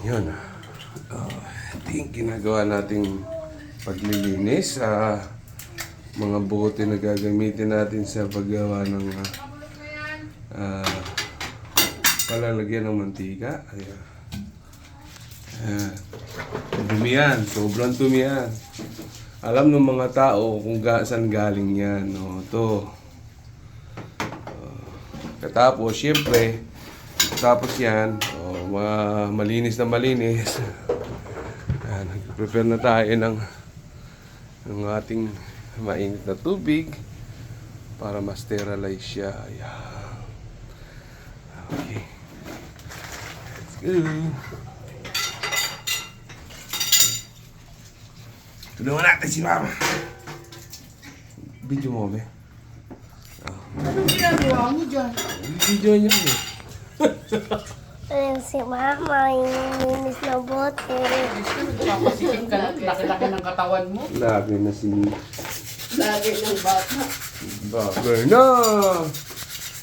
Yun. Ito yung ginagawa nating paglilinis sa mga bote na gagamitin natin sa paggawa ng palalagyan ng mantika. Ayan. Dumi yan. Sobrang dumi yan. Alam ng mga tao kung saan galing yan. No? Ito. Katapos, syempre, tapos yan, malinis na malinis. Nag-prepare na tayo ng ating mainit na tubig para ma-sterilize siya. Ayan. Okay. Let's go. Tulungan natin si Mama. Video mo, be. Anong ginagawa mo dyan? Video niya, be. Ayan si Mama, yung na bote. Napasikin ka lang. Laki-laki ng katawan mo. Lagi na si Lagi ng bata. Bagger na!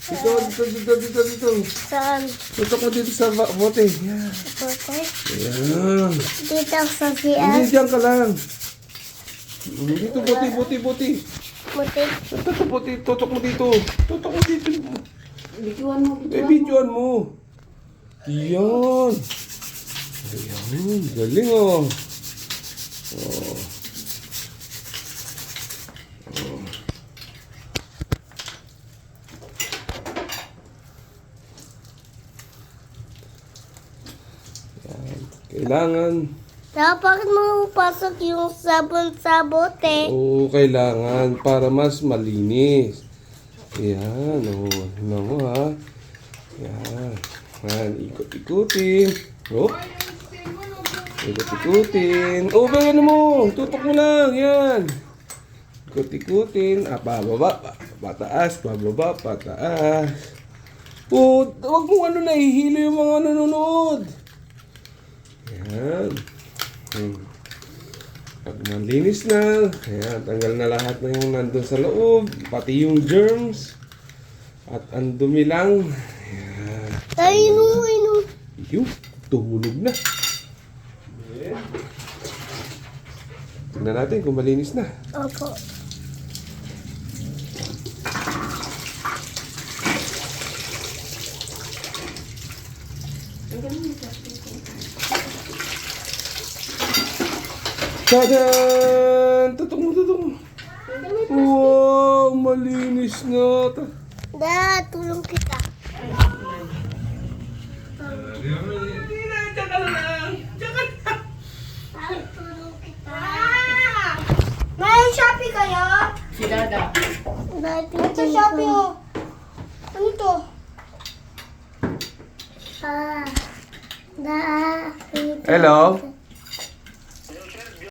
Dito. Saan? Tutok mo dito sa bote. Yan. Bote? Yan. Dito sa CR. Hindi, dyan ka lang. Dito, bote. Bote? Tutok mo dito. Tutok mo dito. Bituan mo, Videoan mo. Yan. Ayan, galing oh. Yan. Kailangan. Dapat mo pasok yung sabon sa bote. Oo, kailangan para mas malinis. Yan, tingnan mo ha. Yan. Yan, ikot-ikutin. Oh. Ikot-ikutin. Oh, ano mo? Tutok mo lang. Yan. Ikot-ikutin. Pababa. Pataas. Pababa. Pataas. Oh, wag mo nahihilo yung mga nanonood. Yan. Pag nalinis na, ayan, tanggal na lahat na yung nandun sa loob, pati yung germs. At ang dumi lang. Ayan. Inom. Yung, tumulog na. Ayan. Tignan natin kung malinis na. Opo. Tadan! Tutok mo. Wow, malinis na. Tulong kita. Tulong kita. May Shopee kayo? Si Dada. Ito Shopee oh. Ano to? Hello?